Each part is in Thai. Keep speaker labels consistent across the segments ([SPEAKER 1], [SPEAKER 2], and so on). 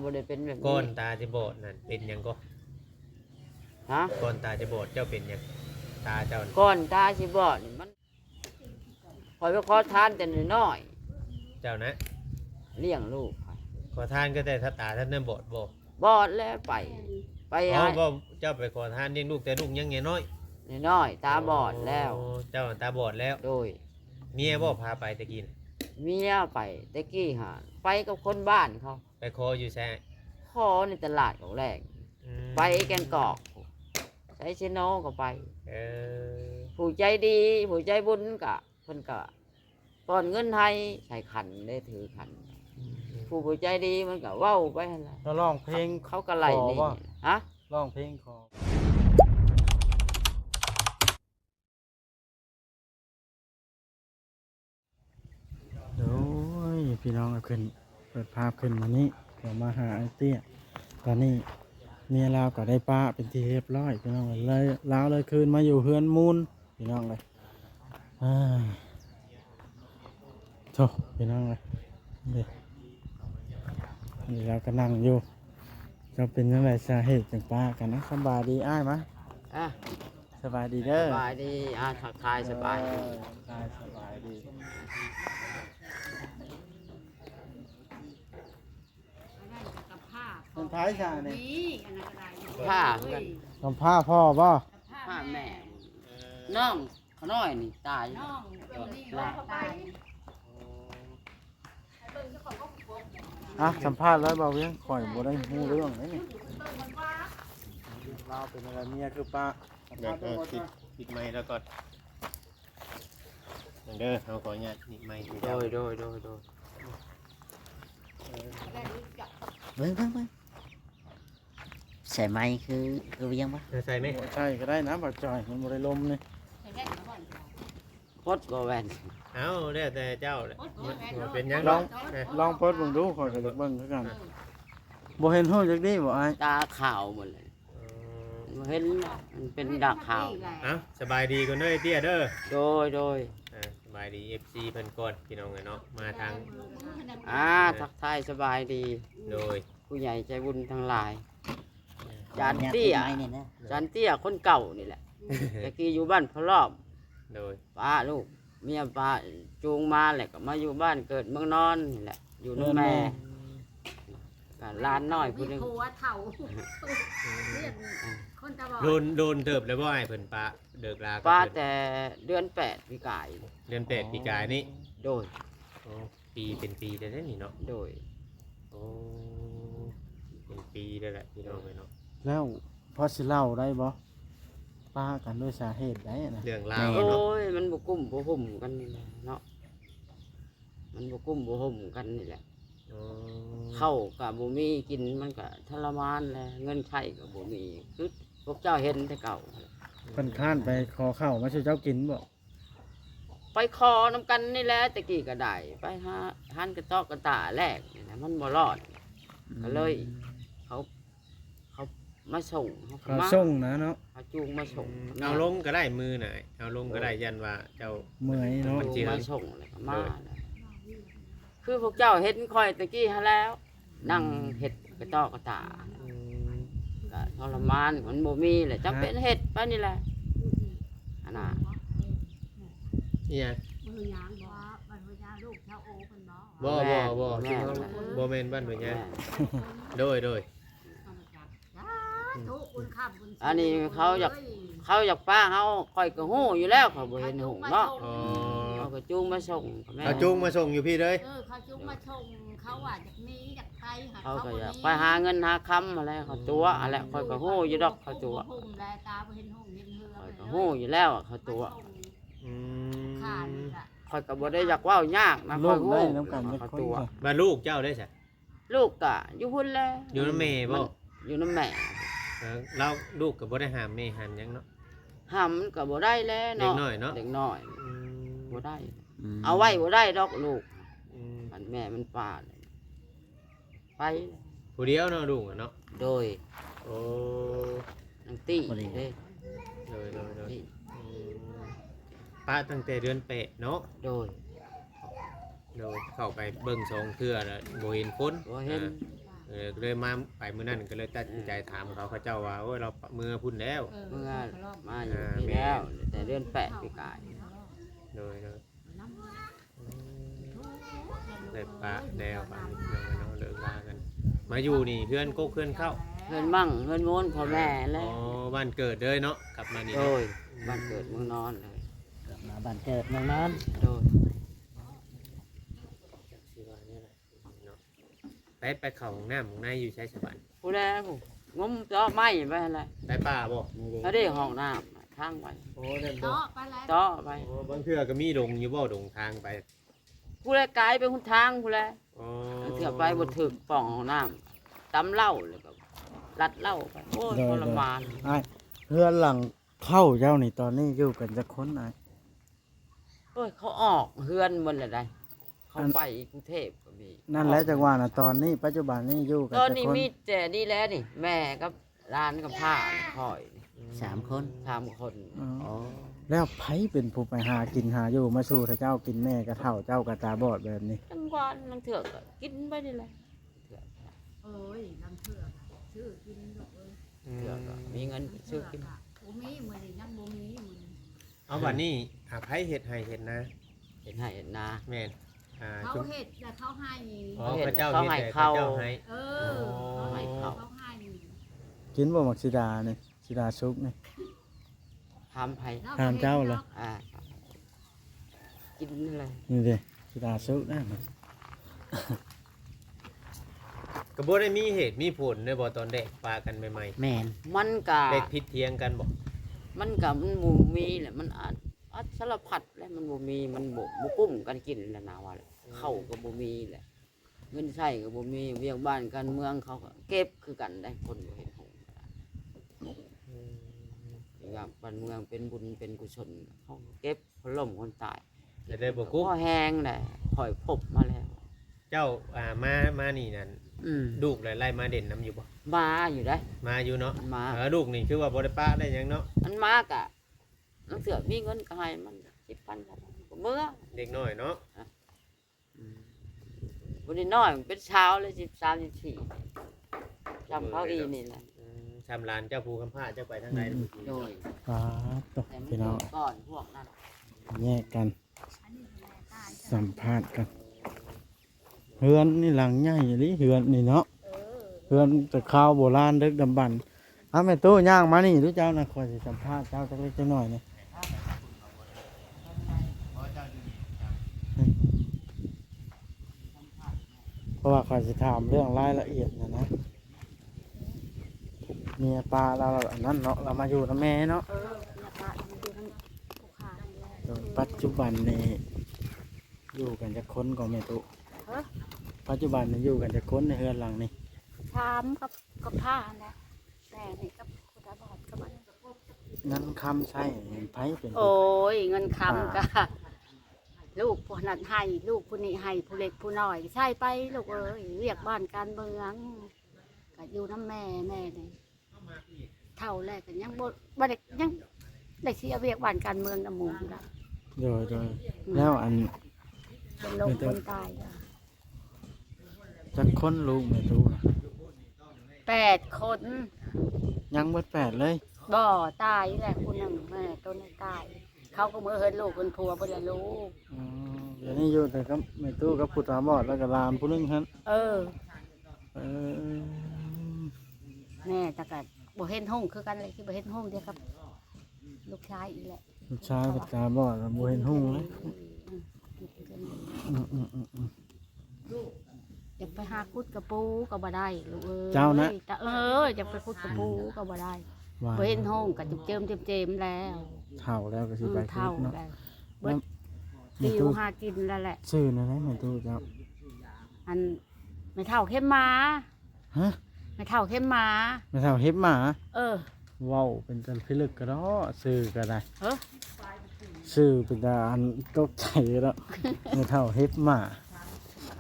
[SPEAKER 1] บ่ได้เป็นแบบ
[SPEAKER 2] ก้อ
[SPEAKER 1] นี้
[SPEAKER 2] นตาจะบอดนั่นเป็นหยังก็
[SPEAKER 1] ฮะ
[SPEAKER 2] ก้อนตาจะบอดเจ้าเป็นหยังตาเจ้าน่ะ
[SPEAKER 1] ก้อนตาสิบอดนี่มันคอยไปขอทานแต่น้อย
[SPEAKER 2] เจ้านะ
[SPEAKER 1] ๆเลี้ยงลูกค่ะ
[SPEAKER 2] ขอทานก็ได้ถ้าตาท่านนั้นบอดบ่
[SPEAKER 1] บอดแล้วไป
[SPEAKER 2] อ๋อ
[SPEAKER 1] หา
[SPEAKER 2] บ่เจ้าไปขอทานเลี้ยงลูกแต่ลูกยังไงน้อย
[SPEAKER 1] น้อยๆตาบอดแล้ว
[SPEAKER 2] โเจ้าตาบอดแล้ว
[SPEAKER 1] โดย
[SPEAKER 2] เมียบ่พาไปตะกี้น่ะ
[SPEAKER 1] เมียไปตะกี้หาไปกับคนบ้านเขา
[SPEAKER 2] ไปขออยู่แซ่
[SPEAKER 1] ขอในตลาดของแรก
[SPEAKER 2] อืม
[SPEAKER 1] ไปแกงกอกใช้เชโนก็ไป
[SPEAKER 2] เออ
[SPEAKER 1] ผู้ใจดีผู้ใจบุญกะเพิ่นกะป้อนเงินให้ใส่ขันได้ถือขัน ผู้ใจดีมันก็เว้าไปหั่นล่ะ
[SPEAKER 3] เราร้องเพลง
[SPEAKER 1] เขาก็ไล่นี่
[SPEAKER 3] ขอบ่
[SPEAKER 1] ฮะ
[SPEAKER 3] ร้องเพลงขอโอ้ยพี่น้องเอาขึ้นเปิดภาพขึ้นมานี่เดี๋ยวมาหาไอ้เตี้ยตอนนี้เมียเราก็ได้ป้าเป็นที่เรียบร้อยพี่น้องเลยเราเลยคืนมาอยู่เฮือนมูลพี่น้องเลยอ่าโธ่พี่น้องเลยนี่เราก็นั่งอยู่จะเป็นยังไงสาเหตุจังป้ากันนะสบายดีอ้ายมะ
[SPEAKER 1] อ่ะ
[SPEAKER 3] สบายดีเด้อ
[SPEAKER 1] สบายดีทักทายสบายดี
[SPEAKER 3] สบายดีเป็นท้ายชาเนี่ย
[SPEAKER 1] ผ้ากัน
[SPEAKER 3] ทำผ้าพ่อป่ะ
[SPEAKER 1] ผ้าแม่น้องเขาน้อยนี่ตาย
[SPEAKER 4] น้องตัวนี้
[SPEAKER 1] ลา
[SPEAKER 4] ตาย
[SPEAKER 3] อ่ะสัมภาษณ์แล้วเบาเวียงข่อยบ่ได้ฮู้เรื่องเลยนี่เราเป็นอะไรเมียคือป้าสัม
[SPEAKER 2] เดี๋ย
[SPEAKER 3] ภาว ษณ์
[SPEAKER 2] ก็
[SPEAKER 3] ได้บ่
[SPEAKER 2] ปิดไมค์แล้วก็เด้อเอาขออนุญาตปิดไมค์ให้
[SPEAKER 1] โด
[SPEAKER 2] เจ้าย
[SPEAKER 1] โดย
[SPEAKER 5] เบิ่งใส่ไม้คือยังปะ
[SPEAKER 2] ใส่ไหม
[SPEAKER 3] ใช่ก็ได้นะบ่จ่อยมันบ่ได้ลมนี่
[SPEAKER 1] พดก็แวน
[SPEAKER 2] เอาแล้วแต่เจ้าแหละมันเป็นหยัง
[SPEAKER 3] ล
[SPEAKER 2] ด
[SPEAKER 3] อ
[SPEAKER 2] อง ก
[SPEAKER 3] ลองเปิดเบิ่งดูข่อยก็อยากเบิ่งคือกันบ่เห็นฮู้จักดีบ่อ้าย
[SPEAKER 1] ตาขาวหมดเลยเห็นมันเป็นดักขาว
[SPEAKER 2] เอาสบายดีกันเด้อเตี้ยเด้อ
[SPEAKER 1] โดย
[SPEAKER 2] สบายดี FC เพิ่นก่อนพี่น้องเนาะมาทาง
[SPEAKER 1] ทักทายสบายดี
[SPEAKER 2] โดย
[SPEAKER 1] ผู้ใหญ่ใจบุญทั้งหลาย จาน
[SPEAKER 5] เนี่ย
[SPEAKER 1] เตี้ย
[SPEAKER 5] ไม้เนี่ยนะ
[SPEAKER 1] จานเตี้ยคนเก่านี่แหละตะกี้อยู่บ้านพะรอบ
[SPEAKER 2] โดย
[SPEAKER 1] ป้าลูกเมียป้าจูงมาแหละก็มาอยู่บ้านเกิดเมืองนอนนี่แหละ อยู่น้ำแม่ก็ร้านน้อยผู้หนึง
[SPEAKER 4] ผัวเฒ่าเรียกคนตาบอด
[SPEAKER 2] โดนเติบแล้วบ่ให้เพิ่นปะเดิกลากับ
[SPEAKER 1] ป้า
[SPEAKER 2] เพิ่น
[SPEAKER 1] แต่เดือน8ปีกาย
[SPEAKER 2] เดือน8ปีกายนี่
[SPEAKER 1] โดย
[SPEAKER 2] โอ้ปีเป็นปีได้นี่เนาะ
[SPEAKER 1] โดย
[SPEAKER 2] โอ้เป็นปีได้แหละพี่น้องเนาะ
[SPEAKER 3] แล้วพอสิเล่าได้บ่ป้ากันด้วยสาเหตุใดนะ
[SPEAKER 2] เรื่องราว
[SPEAKER 1] โอ้
[SPEAKER 2] เนาะ
[SPEAKER 1] ยมันบกุ้มบหุ่มกันนี่แหละเนาะมันบกุ้มบหุ่มกันนี่แหละ
[SPEAKER 2] โอ้
[SPEAKER 1] เข้ากับบุมีกินมันก็ทรมานแหละเงินใช้กับบุมีคือพวกเจ้าเห็นแต่เก่า
[SPEAKER 3] เพิ่นค้านไปขอข้าวมาช่วยเจ้ากินบ่
[SPEAKER 1] ไปคอน้ำกันนี่แหละตะกี้ก็ได้ไปหาหันกระตอกกระตาแรกนี่นะมันบ่รอด ก็เลย เขามาส่งเขา
[SPEAKER 3] ข้าว
[SPEAKER 1] มา
[SPEAKER 3] ส่งนะเนาะ
[SPEAKER 1] เขาจูงมาส่ง
[SPEAKER 2] เอาลงก็ได้มือหน่อยเอาลงก็ได้ยันว่าเจ้า
[SPEAKER 3] เมื่อยเนาะ
[SPEAKER 2] มันเจี
[SPEAKER 1] จู
[SPEAKER 2] ย
[SPEAKER 1] งมาส่งเลยก็มาแล้วคือพวกเจ้าเห็นคอยตะกี้ฮะแล้ว นั่งเห็ดกระตอกกระตาก็ทรมานมันบ่มีแหละจำเป็นเห็ดไปนี่แหละอันน่ะ
[SPEAKER 2] เนี่ย
[SPEAKER 4] มือยางบ่บรรพชาลูกชาวโอเพิ่นบ่
[SPEAKER 2] บ่บ่แม่นบ้านเพิ่นเนี่ยโดย
[SPEAKER 4] ทุกคุณข้ามคุณ
[SPEAKER 1] อันนี้เขาอยากป้าเขาคอยกระหู้อยู่แล้วเขาบ่เห็นหงเนาะ
[SPEAKER 2] อ๋อ
[SPEAKER 1] เขาก็จูงมาส่งแม่
[SPEAKER 2] เอาจุงมาส่งอยู่พี่เลย
[SPEAKER 4] เขาจุงมาชงเขาว่าจากนี้จากไทยหา
[SPEAKER 1] เขาก็อยาก
[SPEAKER 4] บ่มี
[SPEAKER 1] ไปหาเงินหาคำอะไรเขาตัวอะไรคอยกระหู้อยู่ดอกเขาตัว
[SPEAKER 4] หุ่มแลตาบ่เห็นหุ่มเห็นเหือ
[SPEAKER 1] คอยกระหู้อยู่แล้วเขาตัว
[SPEAKER 2] อื
[SPEAKER 4] ขาด
[SPEAKER 2] ม
[SPEAKER 4] อ่ะ
[SPEAKER 1] คอยก็บ่ได้อยากเว้ายากนะค
[SPEAKER 3] ลู
[SPEAKER 1] อย
[SPEAKER 3] ก
[SPEAKER 1] หู้
[SPEAKER 3] ได้น้ำกันจัก
[SPEAKER 1] เขา
[SPEAKER 3] คน
[SPEAKER 1] ตัว
[SPEAKER 3] จ้ะ
[SPEAKER 2] มาลูกเจ้าได้ใช่
[SPEAKER 1] ลูกก็อยู่พุ่นแล้ว
[SPEAKER 2] อยู่น้ำแม่บ่
[SPEAKER 1] อยู่น้ำแม่
[SPEAKER 2] เราลูกก็บ่ได้ห้ามแม่หันหยังเนาะ
[SPEAKER 1] ห้ามมันก็บ่ได้แล้ว
[SPEAKER 2] เด็ก
[SPEAKER 1] เนาะ
[SPEAKER 2] น้อยเนาะ
[SPEAKER 1] เด็กน้อย
[SPEAKER 2] อืม
[SPEAKER 1] บ่ได้
[SPEAKER 5] ม
[SPEAKER 1] เอาไว้บ่ได้ดอกลูก
[SPEAKER 2] อืม
[SPEAKER 1] มันแม่มันป่าเลยไป
[SPEAKER 2] ผู้เดียวเนาะลูกอะเนาะ
[SPEAKER 1] โดย
[SPEAKER 2] โอ้
[SPEAKER 1] นางตี้เด้
[SPEAKER 2] โดย
[SPEAKER 1] ตี้
[SPEAKER 2] อืมป้าตั้งแต่เดือนแปดเนาะ
[SPEAKER 1] โดย
[SPEAKER 2] โดยเข้าไปเบิ่งสองเทื่อแล้วบ่เห็นคน
[SPEAKER 1] บ่เห็น
[SPEAKER 2] เ เลยมาไปมื้อนั้นก็เลยตัดสินใจถามเขาเจ้าว่าโอ้ยเรามือพุ่นแล้ว
[SPEAKER 1] เมื่อมาอยู่ที่แล้วแต่เดือน8ปีกาย
[SPEAKER 2] โดยได้ปะแนวปะเนาะเลิกลากันมาอยู่นี่เพื่อนก็เพื่อนเข้า
[SPEAKER 1] เพื่อนมั่งเพื่อนโม้นพ่อแม่แล้
[SPEAKER 2] อ๋
[SPEAKER 1] ว
[SPEAKER 2] อบ้านเกิดเลยเนาะกลับมานี่
[SPEAKER 1] โดยบ้านเกิดเมืองนอนเลย
[SPEAKER 5] กลับมาบ้านเกิดเมืองนอน
[SPEAKER 1] โดย
[SPEAKER 2] ไปเข้าห้องน้ำของนายอยู่ใช้สบัน
[SPEAKER 1] ผู้แลผู้งมเจาะไม้ไปอะไร
[SPEAKER 2] ไปป่าบ่
[SPEAKER 1] เขาได้ห้องน้ำทางไป
[SPEAKER 2] โอ้นั่นบ่
[SPEAKER 4] เนาะไปแล้ว
[SPEAKER 1] เจาะไป
[SPEAKER 2] โอ้บางเทื่อก็มีดงอยู่บ่ดงทางไป
[SPEAKER 1] ผู้แลกายไปคุณทางผู้แล
[SPEAKER 2] อ๋อ
[SPEAKER 1] เถื่อไปบดถึกป่องห้องน้ำตำเหล้าเลยก็รัดเหล้าไปโอ้ยทรมาน
[SPEAKER 3] ไอ้เพื่อนหลังเข้าเจ้านี่ตอนนี้อยู่กันจะค้นไอ้
[SPEAKER 1] โอ้ยเขาออกเฮือนหมันเลยได้เขาไปกรุงเทพก็มี
[SPEAKER 3] นั่นแหละจังหวะน่ะตอนนี้ปัจจุบันนี้อยู่กัน
[SPEAKER 1] ตอน
[SPEAKER 3] จะ
[SPEAKER 1] นี้
[SPEAKER 3] ค้น
[SPEAKER 1] มีแต่นี่แล้วนี่ แม่กับร้านกับผ้าคอยนี่
[SPEAKER 5] 3 คน
[SPEAKER 1] 3 คน
[SPEAKER 3] อ๋อ
[SPEAKER 5] อ๋อ
[SPEAKER 3] แล้วไผเป็นผู้ไปหากินหาอยู่มาสู่ถ้าเจ้ากินแม่กระเท่าเจ้ากระตาบอดแบบนี้
[SPEAKER 1] ทั้งวันมันเถื่อก็กินไปนี่แหละเถื่อ
[SPEAKER 4] โอ้ยน้ำเถื่อนชื่อกินลูกเอ้ย
[SPEAKER 1] เถื่อก็มีเงินซื้อกิน
[SPEAKER 4] บ่มีมื้อนี้ยังบ่มีมื้อนี้
[SPEAKER 2] เอาบัดนี้หาไผเฮ็ดให้เฮ็ดนะ
[SPEAKER 1] เห็นให้เห็นนา
[SPEAKER 2] แม่น
[SPEAKER 4] เขา
[SPEAKER 2] ชุม
[SPEAKER 4] เฮ็ดแต่เขาให้
[SPEAKER 2] อ๋อพระเจ้าเฮ็ดแต่พระเจ้าให้
[SPEAKER 4] เออเขาให้เขาให้
[SPEAKER 3] กินบ่มักสิดานี่สิดาซุกนี่
[SPEAKER 1] ทำไผ่
[SPEAKER 3] ถามเจ้าเหรอ
[SPEAKER 1] อ่ากินอะไร
[SPEAKER 3] นี่เด้สิดาซุกนะมัน
[SPEAKER 2] ก็บ่ได้มีเหตุมีผลเด้อบ่ตอนแรกปากันใหม่
[SPEAKER 5] แม่น
[SPEAKER 1] มันกะ
[SPEAKER 2] ๆเด็กผิดเถียงกันบ่
[SPEAKER 1] มันกะมันบ่มีแหละมันอัดสารพัดแล้วมันบ่มีมันบ่กุ้มกันกินแล้วนะว่าแหละเข้าวก็บ่มีแหละเงินใช้ก็บ่มีเวียกบ้านการเมืองเขาก็เก็บคือกันได้คนบ่เห็นหงอย่างบ้านเมืองเป็นบุญเป็นกุศลเขาเก็บคนล้มคนตาย
[SPEAKER 2] จะได้บ่กุ๊ก
[SPEAKER 1] พ่อแห้งแหละคอยพบมาแล้ว
[SPEAKER 2] เจ้ามานี่นั่น
[SPEAKER 1] อืม
[SPEAKER 2] ลูกไล่มาเด่นน้ำอยู่บ่
[SPEAKER 1] มาอยู่ได้
[SPEAKER 2] มาอยู่เนาะ
[SPEAKER 1] มันมา
[SPEAKER 2] ลูกนี่คือว่าบ่ได้ป้าได้หยังเนาะ
[SPEAKER 1] มันมากะมันเสือมีเงินก็ให้มัน10,000ก็เมื่อ
[SPEAKER 2] เด็กน้อยเนาะ
[SPEAKER 1] วันนี้น้อยมันเป็นเช้าเลย13 14จำเขาอีนี่แหละ
[SPEAKER 2] ชำลานเจ้าภูคำผ้าเจ้าไปทางใด
[SPEAKER 1] โดย
[SPEAKER 3] ป๊าบตก
[SPEAKER 1] แต่มัน
[SPEAKER 3] พี่น้อง
[SPEAKER 1] ก่อนพวกนั้น
[SPEAKER 3] แยกกัน สัมภาษณ์กันเฮือนนี่หลังใหญ่ลิเฮือนนี่เนาะเฮือนแต่ข้าวโบราณดึกดำบรรพ์เอาแม่ตู้ย่างมานี่ดูเจ้านะคอยสิสัมภาษณ์เจ้าจักเล็กจักหน่อยนี่เพราะว่าคอยสิถามเรื่องรายละเอียดนะเมียปลาเราอันนั้นเนาะเรามาอยู่กับแม่เนาะ
[SPEAKER 4] เนี่ยปะมันอยู่ทั้งผู้ค้านี่แหละ
[SPEAKER 3] โดยปัจจุบันนี่อยู่กันจะค้นก่อนแม่ตู้ปัจจุบันนี่อยู่กันจะค้นในเฮือนหลังนี่
[SPEAKER 4] ชามกับผ้านะแต่นี่กับผู้ตาบอดกับมัน
[SPEAKER 3] งั้นคำใช่ไผเป็นผู้
[SPEAKER 4] โอ้ยเงินคำก็ลูกผู้นั้นให้ลูกผู้นี้ให้ผู้เล็กผู้น้อยใช่ไปลูกเอ้ยเรียกบ้านการเมืองก็อยู่น้ำแม่นี่เท่าแรกกันยังบ่ได้ยังได้เสียเรียกบ้านการเมืองน้ำหมูอยู่ละ
[SPEAKER 3] โดยแล้วอัน
[SPEAKER 4] เป็นลมคนตายอะ
[SPEAKER 3] จะค้นลูกแม่ตู้นะ
[SPEAKER 4] 8 คน
[SPEAKER 3] ยังเบิด8เลย
[SPEAKER 4] บ่ตายแหละผู้หนึ่งแม่ต้นตาย เขาก็เมื่อเฮินลูกคนผัวบ่ได้ลูก
[SPEAKER 3] เดี๋ยวนี้อยู่แต่ก็แม่ตู้กับผู้ตาบอดแล้วก็หลานผู้หนึงครับ
[SPEAKER 4] เออ
[SPEAKER 3] เออ
[SPEAKER 4] แม่ตะกัดบ่เห็นห้องคือกันเลยที่บ่เห็นห้องเดียวกับลูกชายอีกแหละ
[SPEAKER 3] ลูกชายผู้ตาบอดแล้วบ่เห็นหุ่งเลยอืม
[SPEAKER 4] อยากไปหาคุดกระปูก็บ่ได้ลูกเอ้ย
[SPEAKER 3] เจ้านะ
[SPEAKER 4] แต่อยากไปคุดกระปูก็บ่ได้
[SPEAKER 3] ว่า
[SPEAKER 4] บ่เห็นห้องก็จุกเจิมเจิมแล้ว
[SPEAKER 3] เท่าแล้วก็สิไป
[SPEAKER 4] เท่า
[SPEAKER 3] เนาะ
[SPEAKER 4] แล้ว
[SPEAKER 3] แม่
[SPEAKER 4] ติว
[SPEAKER 3] ตู้
[SPEAKER 4] หากินแล้วแหละ
[SPEAKER 3] ชื่อนั่นแหละแม่ตู้เจ้า
[SPEAKER 4] อันไม่เท่าเข้มหมา
[SPEAKER 3] ฮะ
[SPEAKER 4] ไม่เท่าเข้มหมา
[SPEAKER 3] แม่เท่าเฮ็บหมา
[SPEAKER 4] เออ
[SPEAKER 3] เว้าเป็นจันพิลึกก็ได้ชื่อก็ได้
[SPEAKER 4] เฮ้อ
[SPEAKER 3] ชื่อเป็นตาอันตกใจแล้วแม่เท่าเฮ็บหมา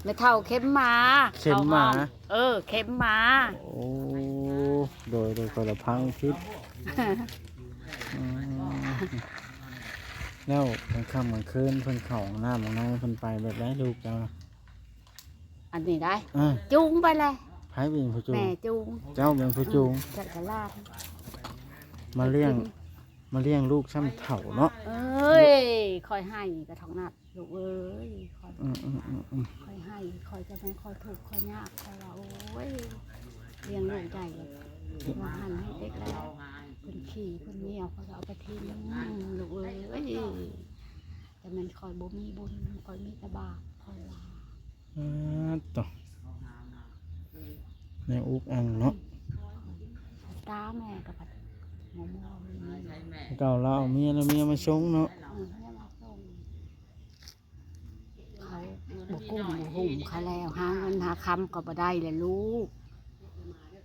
[SPEAKER 4] ไม่เท่าเข้มหมา
[SPEAKER 3] เข้มหมา
[SPEAKER 4] เข้มหมา
[SPEAKER 3] โอ้โดยคนละพังคิดอืมแล้วกลางค่ำกลางคืนเพิ่นเข้าห้องน้ำห้องในเพิ่นไปแบบไรลูกเจ้า
[SPEAKER 4] อันนี้ได้
[SPEAKER 3] อ่า
[SPEAKER 4] จุงไปเลย
[SPEAKER 3] ไผเป็นผู้จูง
[SPEAKER 4] แม่จูง
[SPEAKER 3] เจ้าเป็นผู้จูง
[SPEAKER 4] จักรลาด
[SPEAKER 3] มาเลี้ยงลูกซ้ำเฒ่าเนาะ
[SPEAKER 4] เอ้ยคอยให้กระทองนัดลูกเอ้ยคอย
[SPEAKER 3] อืม
[SPEAKER 4] คอยให้คอยจะไม่คอยถูกคอยยากคอยว่าโอ้ยเลี้ยงลูกใหญ่เลยมาหันให้เด็กแล้วเพิ่นขี่เพิ่นเหนียวเขาก็เอาไปทิ้งลูกเอ้ยแต่มันคอยบ่มีบุญคอยมีแต่บาปคอยว่า
[SPEAKER 3] ต่อแนวอุกอังเนาะ
[SPEAKER 4] ตาแม่กับผัดหมูนี่
[SPEAKER 3] เก่าเราเอาเมียแล้วเมียมาชงเนาะ
[SPEAKER 4] ให้มาส่งเขาบ่กุ้มบ่หุ่มเขาแล้วหาเงินหาคำก็บ่ได้เลยลูก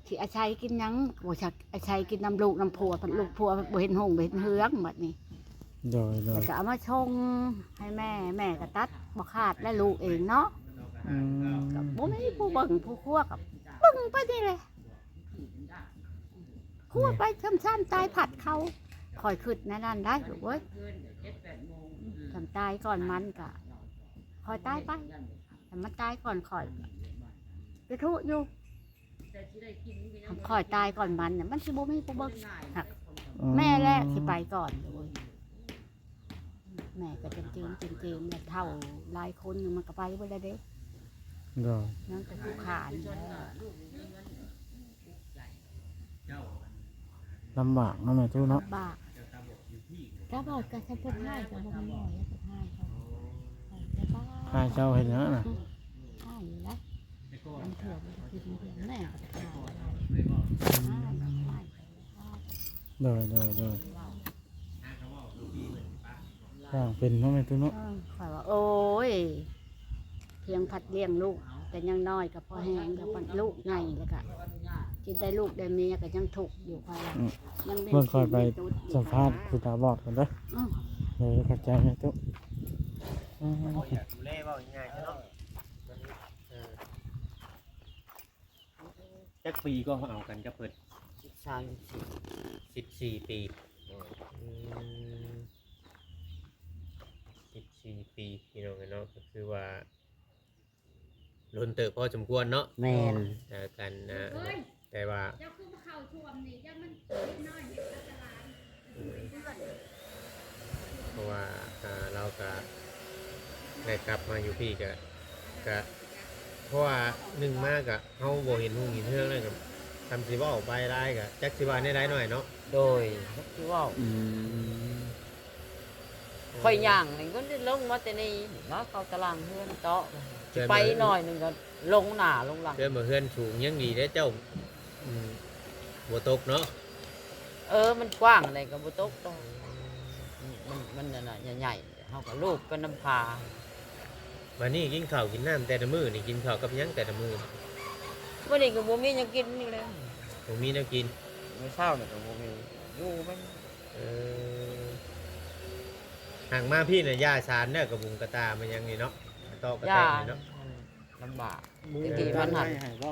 [SPEAKER 4] ที่อาชัยกินหยังบ่ชักอาชัยกินน้ำลูกน้ำผัวผัดลูกผัวบ่เห็นหงบ่เห็นเฮืองบัดนี้
[SPEAKER 3] โดย
[SPEAKER 4] แต่ก็เอามาชงให้แม่ก็ตัดบ่ขาดและลูกเองเนาะ
[SPEAKER 3] อืม
[SPEAKER 4] ก็บ่มีผู้เบิ่งผู้คั่วกับเบิ่งไปนี่เลยคั่วไปช้ำๆตายผัดเขาคอยขึ้นในนั้นได้ลูกเว้ยทำตายก่อนมันก็คอยตายไปแต่มันตายก่อนคอยไปทุอยู่ทำคอยตายก่อนมันเนี่ยมันสิบ่มีผู้เบิ่งหักแม่แรกสิไปก่อนเลยแม่ก็เจิมแล้วเท่าหลายคนมันก็ไปบ่ได้เด้
[SPEAKER 3] โดย
[SPEAKER 4] นั่นก็ผู้ขานแล้ว
[SPEAKER 3] ลำบากเนาะแม่ตู้เนาะ
[SPEAKER 4] บากถ้าบอกกับฉันเป็นให้กับบ่มีหน่อยเป็นให้เขาแต่บ้า
[SPEAKER 3] พาเจ้าเห็นเนาะน่ะ
[SPEAKER 4] ให้แล้วมันเถื่อนมันกินเถื่อนแม่ก็ให้
[SPEAKER 3] โดยสร้างเป็นเนาะแม่ตู้เนาะ
[SPEAKER 4] ข่อยว่าโอ้ยเพียงผัดเลี้ยงลูกแต่ยังน้อยกับพอแห้งกับลูกไงแล้วก็กินได้ลูกได้เมียก็ยังถูกอยู่ข่อยว่ายัง
[SPEAKER 3] เพิ่นคอยไปสัมภาษณ์ผู้ตาบอดกันเด้อเลยเข้าใจแม่ตู้
[SPEAKER 2] ดูแลเว้าง่ายๆเนาะจักปีก็เอากันกับเพิ่น 14 ปี14 ปีพี่น้องเนาะก็คือว่าล้นเติบพอสมควรเนาะ
[SPEAKER 5] แม่น
[SPEAKER 2] กันแต่ว่าเพราะว่าเราก็ได้กลับมาอยู่พี่ก็เพราะว่าหนึ่งมากอะเฮาบ่เห็นหุ่งเห็นเทื่องเลยกับทำสิเว้าไปได้ก็จักสิว่าได้หน่อยเนาะ
[SPEAKER 1] โดยคือว่า
[SPEAKER 3] อืม
[SPEAKER 1] ค่อยย่างนี่ก็ได้ลงมาแต่นี่มาเข้าตารางเฮือนเตาะไปหน่อยหนึงก็ลงหน้าลงหลัง
[SPEAKER 2] เพื่อนมาเพื่อนสูงยังดีได้เจ้าบ่ตกเนาะ
[SPEAKER 1] มันกว้างอะไรก็บ่ตกดอกมันนั่นน่ะใหญ่ๆเฮาก็ลูกก็น้ำพา
[SPEAKER 2] วันนี้กินข้าวกินน้ำแต่ละมื้อนี่กินข้าวกับหยังแต่ละมื้อ
[SPEAKER 1] วันนี้ก็บ่มีหยังกินนี่แหละ
[SPEAKER 2] บ่มีแนวกิน
[SPEAKER 1] มื้อเช้านี่ก็บ่มีอยู่มัน
[SPEAKER 2] ห่างมาพี่น่ะย่าชานเนี่ยกับบุงกระตามันยังนี่เนาะตอกกระ
[SPEAKER 1] ยา
[SPEAKER 2] แตกนี่เนาะ
[SPEAKER 1] ลำบาก
[SPEAKER 3] บุ้ง
[SPEAKER 1] ตะกี้มันหัน
[SPEAKER 3] ให้บ่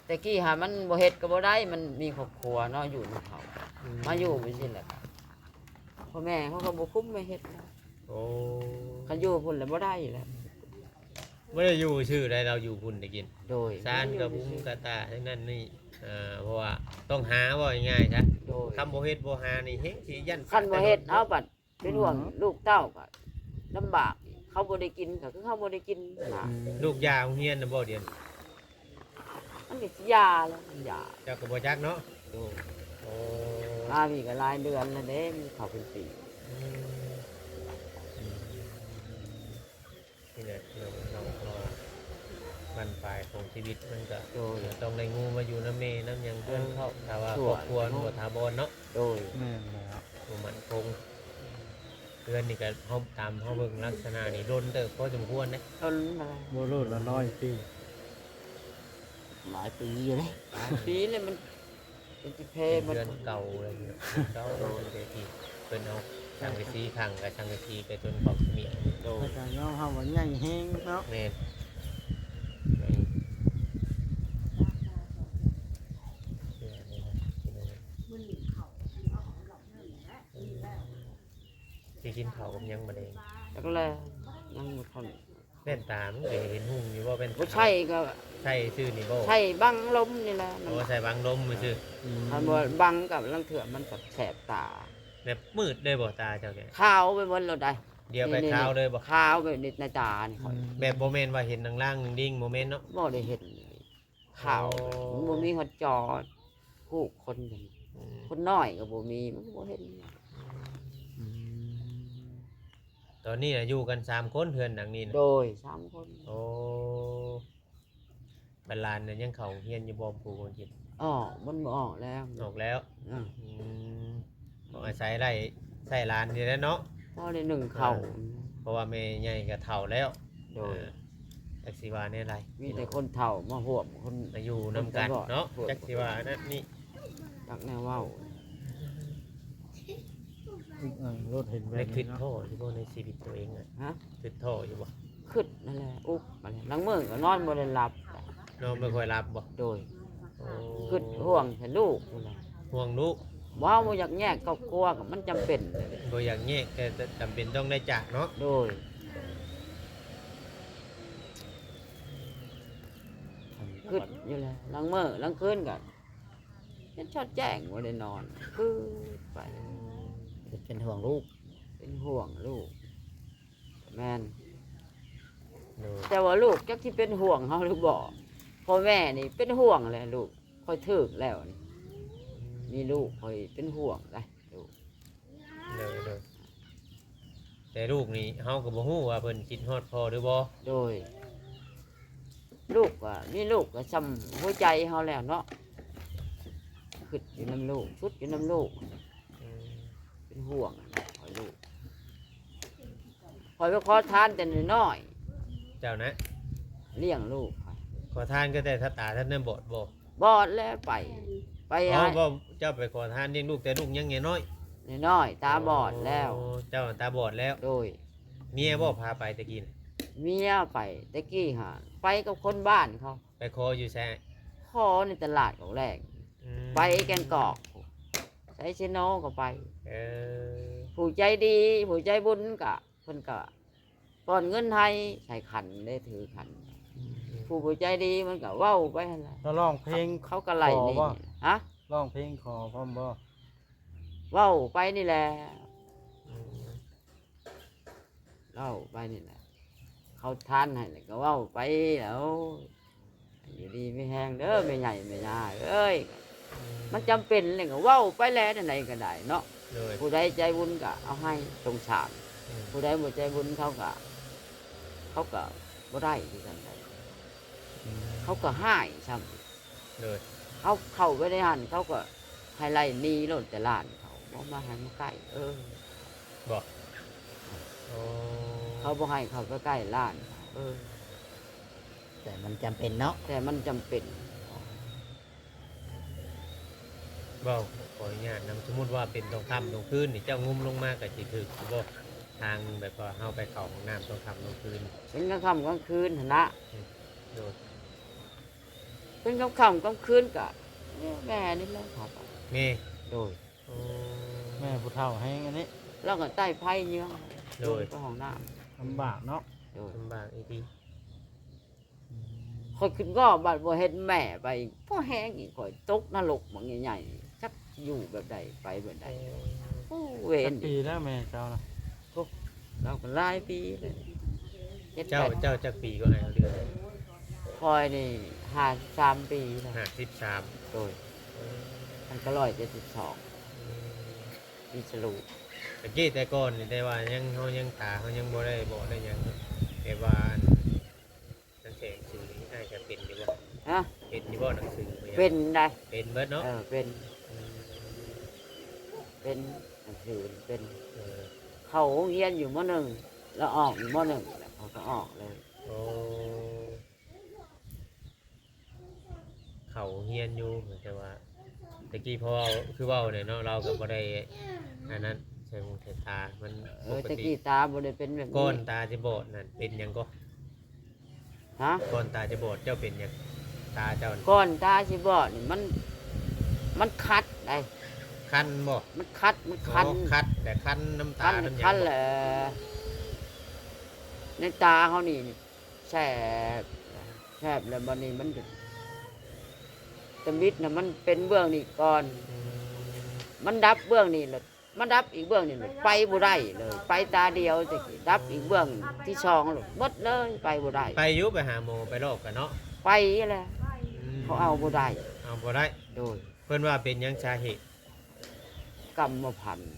[SPEAKER 1] แต่กี้หามันบ่เฮ็ดก็บ่ได้มันมีครอบครัวเนาะอยู่นำเขามาอยู่ไปสิแหละพ่อแม่เขาก็บ่คุ้มไม่เฮ็ดนะ
[SPEAKER 2] โอ้
[SPEAKER 1] คันอยู่พุ่นแล้วบ่ได้อยู่แล้ว
[SPEAKER 2] ไม่ได้อยู่ชื่อใดเราอยู่พุ่นได้กิน
[SPEAKER 1] โดย
[SPEAKER 2] ชานกับบุงกระตาทั้งนั้นนี่เพราะว่าต้องหาว่าง่ายๆซะ
[SPEAKER 1] โดย
[SPEAKER 2] คำบ่เฮ็ดบ่หานี่เฮ็ดสิยัน
[SPEAKER 1] คันบ่เฮ็ดเอาบัดเป็นห่วงลูกเต้าก็ลำบากเขาบ่ได้กินก็คือเขาบ่ได้กินนะ
[SPEAKER 2] ลูกยาโรงเรียนน่ะบ่เดียน
[SPEAKER 1] มันก็สิยาแล้วมันยา
[SPEAKER 2] เจ้าก็บ่จักเนาะ
[SPEAKER 1] โดย
[SPEAKER 2] โอ้
[SPEAKER 1] มาพี่ก็หลายเดือนแล้วเด้มันเข้าเป็นปี
[SPEAKER 2] นี่แหละเราบันปลายของชีวิตมันก็
[SPEAKER 1] โดย
[SPEAKER 2] ต้องได้งูมาอยู่น้ำเมน้ำหยังเพื่อนเขาถ้าว่า
[SPEAKER 1] ชั่
[SPEAKER 2] คว รอบครัวหัวทาบอลเนาะ
[SPEAKER 1] โดย
[SPEAKER 3] แม่นแล้ว
[SPEAKER 2] บ่มันคงเพื่อนนี่ก็เฮาตามเฮาเบิ่งลักษณะนี่โดนเติบพอสมควรนะ
[SPEAKER 1] ต้นมา
[SPEAKER 3] บ่โลดละ100 ปี
[SPEAKER 5] หลายปีอยู่เลย
[SPEAKER 1] ปีนี่มันเป็นสิเพมัน
[SPEAKER 2] เพื่อนเก่าอะไรอย่างเงี้ยเก่าโดนเดทีเพิ่นเอาสังกะสีขังกับสังกะสีไปจนขอบเมียงโดน
[SPEAKER 3] แต่ก็ยอมเฮาว่าใหญ่แฮงเนาะ
[SPEAKER 2] แม่นสิกินข้าวกับยังบ่ได้
[SPEAKER 1] แล้วก็เลยยังบ่ทัน
[SPEAKER 2] แว่นตามันก็เห็นหุ่งอยู่ว่าเป็น
[SPEAKER 1] บ่ใช่ก็
[SPEAKER 2] ใช่ชื่อนี่บ่
[SPEAKER 1] ใช่บังลมนี่แหละมัน
[SPEAKER 2] โอ้ใส่บังลมมือชื่อ
[SPEAKER 1] คันบ่บังกับลังเถื่อมันก็แสบตา
[SPEAKER 2] แบบมืดเลยบ่ตาเจ้าแก
[SPEAKER 1] ขาวไปหมดแล้วได้
[SPEAKER 2] เดี๋ยวไปขาวเลยบ่
[SPEAKER 1] ขาวไปในตานี่ค่อย
[SPEAKER 2] แบบบ่แม่นว่าเห็นล่างๆดิ่งๆบ่แม่นเนาะ
[SPEAKER 1] บ่ได้เห็นขาว
[SPEAKER 2] โอ้
[SPEAKER 1] มันบ่มีฮอดจอผู้คนอย่าง
[SPEAKER 2] อืม
[SPEAKER 1] คนน้อยก็บ่มีมันก็บ่เห็น
[SPEAKER 2] ตอนนี้น่ะอยู่กัน3คนเพื่อนดังนี้นะ
[SPEAKER 1] โดย3คน
[SPEAKER 2] โอ้บัดลานเนี่ยยังเข้าเฮียนอยู่บ่ผู้คนจิต
[SPEAKER 1] อ๋อมันบ่ออกแล้ว
[SPEAKER 2] ออกแล้ว
[SPEAKER 1] อ่ะ
[SPEAKER 2] อืมบ่อาศัยไร่ใส่ลานนี่แหล้วเนาะ
[SPEAKER 1] พอได้หนึ่งเข้า
[SPEAKER 2] เพราะว่าแม่ใหญ่ก็เฒ่าแล้ว
[SPEAKER 1] โดย
[SPEAKER 2] จักสิว่าแน่ไร
[SPEAKER 1] มีแต่คนเฒ่ามาห่วมคน
[SPEAKER 2] มาอยู่นํกันเนาะจักสิว่านั่นนี่
[SPEAKER 1] ตักแนวเว้าร
[SPEAKER 3] ถเห็นแบ
[SPEAKER 2] ได้
[SPEAKER 3] บ
[SPEAKER 2] คิ
[SPEAKER 3] นี้
[SPEAKER 2] ด
[SPEAKER 3] เนาะ
[SPEAKER 2] โทษอยู่บ่ในชีวิตตัวเองอ่ะ
[SPEAKER 1] ฮะ
[SPEAKER 2] คิดโทษอยู่บ่
[SPEAKER 1] ขึ้นนั่นแหละอุ๊บมาแล้วหลังมื้อก็นอนบ่ได้หลับ
[SPEAKER 2] น้องไม่ค่อยรับบ่
[SPEAKER 1] โดย
[SPEAKER 2] โอ้
[SPEAKER 1] ขึ้นห่วงแต่ลูกนั่นแหละ
[SPEAKER 2] ห่วงลูก
[SPEAKER 1] ว้าวบ่อยากแยกครอบครัวก็มันจำเป็น
[SPEAKER 2] บ่อยากแยกแต่จำเป็นต้องได้จากเนาะ
[SPEAKER 1] โดยขึ้นอยู่แล้วหลังมื้อหลังคืนก็เฮ็ดชอดแจ้งบ่ได้นอนคือไป
[SPEAKER 5] เป็นห่วงลูก
[SPEAKER 1] เป็นห่วงลูกแม่น
[SPEAKER 2] โดย
[SPEAKER 1] แต่ว่าลูกจักที่เป็นห่วงเขาหรือบ่พ่อแม่นี่เป็นห่วงแหละลูกคอยถึกแล้วนี่มีลูกคอยเป็นห่วงเลยลูก
[SPEAKER 2] โดยแต่ลูกนี่เฮาก็บ่ฮู้ว่าเพิ่นคิดฮอดพ่อหรือบ่
[SPEAKER 1] โดย ลูกว่ามีลูกก็ซ้ำหัวใจเขาแล้วเนาะขึ้นอยู่น้ำลูกชุดอยู่น้ำลูก
[SPEAKER 2] อืม
[SPEAKER 1] เป็นห่วงคอยลูกคอยไปขอทานแต่น้อย
[SPEAKER 2] เจ้านะ
[SPEAKER 1] ๆเลี้ยงลูกข้อย
[SPEAKER 2] ขอทานก็แต่ถ้าตาท่านนั้นบอดบ่
[SPEAKER 1] บอดแล้วไป ไป
[SPEAKER 2] อ๋อ
[SPEAKER 1] ให้
[SPEAKER 2] บ่เจ้าไปขอทานเลี้ยงลูกแต่ลูกยังน้อย
[SPEAKER 1] น้อยๆตาบอดแล้ว
[SPEAKER 2] โเจ้าตาบอดแล้ว
[SPEAKER 1] โดย
[SPEAKER 2] เมียบ่พาไปตะกี้น่ะ
[SPEAKER 1] เมียไปตะกี้หาไปกับคนบ้านเขา
[SPEAKER 2] ไปขออยู่แซ่
[SPEAKER 1] ขอในตลาดของแรก
[SPEAKER 2] อืม
[SPEAKER 1] ไปแกงกอกใช้เชโนก็ไป
[SPEAKER 2] เออ
[SPEAKER 1] ผู้ใจดีผู้ใจบุญกะเพิ่นกะป้อนเงินให้ใส่ขันได้ถือขัน ผู้ใจดีมันก็เว้าไปหั่นล่ะ
[SPEAKER 3] แล้วร้องเพลง
[SPEAKER 1] เขาก็ไล่นี่
[SPEAKER 3] ขอบ่
[SPEAKER 1] ฮะ
[SPEAKER 3] ร้องเพลงขอพร้อมบ่
[SPEAKER 1] เว้าไปนี่แหละ
[SPEAKER 2] อืม
[SPEAKER 1] เล่าไปนี่แหละเขาทานให้แล้วก็เว้าไปแล้วอยู่ดีไม่แห้งเด้อไม่ใหญ่ไม่ยาเอ้ยมันจำเป็นเลยก็เว้าไปแล้วไหนๆก็ได้เนาะ
[SPEAKER 2] โดย
[SPEAKER 1] ผู้ใดใจบุญก็เอาให้สงสาร
[SPEAKER 2] อืม
[SPEAKER 1] ผู้ใดบ่ใจบุญเขาก็บ่ได้ที่กันได้เขาก็ให้ซ้ำ
[SPEAKER 2] โดย
[SPEAKER 1] เขาเข้าไปในหันเขาก็ให้ไล่หนีรถแต่ล้านเขาบ่มาให้มาใกล้
[SPEAKER 2] บ่โอ้
[SPEAKER 1] เขาบ่ให้เข้าไปใกล้ล้านเขา
[SPEAKER 5] แต่มันจำเป็นเนาะ
[SPEAKER 1] แต่มันจำเป็น
[SPEAKER 2] บ่ขออนุญาตนำสมมุติว่าเป็นตรงค่ำตรงคืนนี่เจ้างุ้มลงมาก็สิถึกบ่ทางแบบว่าเฮาไปเข้าห้องน้ำตรงค่ำตรงคืน
[SPEAKER 1] เป็นกลางค่ำกลางคืนหั่นนะ
[SPEAKER 2] โดย
[SPEAKER 1] เป็นกลางค่ำกลางคืนก็เนี่ยแม่นี่แหละครับ
[SPEAKER 2] แม่
[SPEAKER 1] โดย
[SPEAKER 2] โอ้
[SPEAKER 3] แม่ผู้เฒ่าแห้งอันนี้
[SPEAKER 1] แล้วก็ใต้ไผ่เนื้อ
[SPEAKER 2] โดย
[SPEAKER 1] ไปห้องน้
[SPEAKER 3] ลำบากเนาะ
[SPEAKER 1] ำโดย
[SPEAKER 2] ลำบากอีกที
[SPEAKER 1] คอยขึ้นก็บัดบ่เห็นแม่ไปพ่อแห้งอีกคอยตกนรกบางใหญ่ๆจักอยู่แบบใดไปแบบใดโอ้เว
[SPEAKER 3] จั
[SPEAKER 1] ร
[SPEAKER 3] กปีแล้วแม่เจ้านะ
[SPEAKER 1] เราก็หลายปีเลย
[SPEAKER 2] เจ้า
[SPEAKER 1] 7-8
[SPEAKER 2] จักปีก็ให้เอาเดือน
[SPEAKER 1] คอยนี่53 ปีแล้ว
[SPEAKER 2] 53
[SPEAKER 1] โดยมันก็172ปีฉลู
[SPEAKER 2] ตะกี้แต่ก่อนนี่ได้ว่ายังเฮายังตาเฮายังบ่ได้บอกได้หยังแต่ว่าหนังสือสื่อนี่น่าจะเป็นอยู่บ่
[SPEAKER 1] ฮะ
[SPEAKER 2] เป็นอยู่บ่หนังสือบ่ยัง
[SPEAKER 1] เป็นได้
[SPEAKER 2] เป็นเบิดเนาะ
[SPEAKER 1] เป็นหนังสือเป็น
[SPEAKER 2] เออ
[SPEAKER 1] เขาเรียนอยู่มหนึ่งแล้วออกอยู่มหนึ่งแล้วเขาก็ออกเลย
[SPEAKER 2] โอ้เขาเฮียนอยู่แต่ว่าตะกี้พอเอาคือเว้าเนี่ยเนาะเราก็บ่ได้อันนั้นใช้หูใช้ตามันปก
[SPEAKER 1] ตะ
[SPEAKER 2] ติ
[SPEAKER 1] กี้ตาบ่ได้เป็นแบบ
[SPEAKER 2] ก้
[SPEAKER 1] นี้
[SPEAKER 2] อนตาจะบอดนั่นเป็นหยังก็
[SPEAKER 1] ฮะ
[SPEAKER 2] ก้อนตาจะบอดเจ้าเป็นหยังตาเจ้าน่ะ
[SPEAKER 1] ก้อนตาสิบอดนี่มันคัดได้
[SPEAKER 2] คันบ่
[SPEAKER 1] มันคัดมันคัน
[SPEAKER 2] อ๋อคัดแต่คันน้ำตา
[SPEAKER 1] คัน
[SPEAKER 2] น้ำหยัง
[SPEAKER 1] คัน
[SPEAKER 2] บ่
[SPEAKER 1] แหละในตาเขานี่แสบ แคบแล้วบัดนี้มันก็ตะมิดน่ะมันเป็นเบื้องนี่ก่อน มันดับเบื้องนี่เลยมันดับอีกเบื้องนี่เลยไปบ่ได้เลย ไปตาเดียวจะดับอีกเบื้องที่สองเลยหมดเลยไปบ่ได้
[SPEAKER 2] ไปอยุไปหาหมอไปโรคกันเนาะ
[SPEAKER 1] ไปแหละเขาเอาบ่ได้
[SPEAKER 2] เอาบ่ได้
[SPEAKER 1] โดย
[SPEAKER 2] เพิ่นว่าเป็นหยังสาเหตุ
[SPEAKER 1] กรรมพันธุ์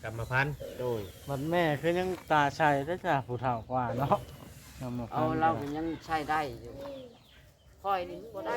[SPEAKER 2] กรรมพันธุ์
[SPEAKER 1] โดย
[SPEAKER 3] มันแม่คือยังตาชัยได้จ้ะผู้เฒ่ากว่าเนาะมา
[SPEAKER 1] เอา
[SPEAKER 3] ฟัง
[SPEAKER 1] เรา
[SPEAKER 3] กัน
[SPEAKER 1] ก็ยังใช้ได้อยู่คอยนี่บ่ได้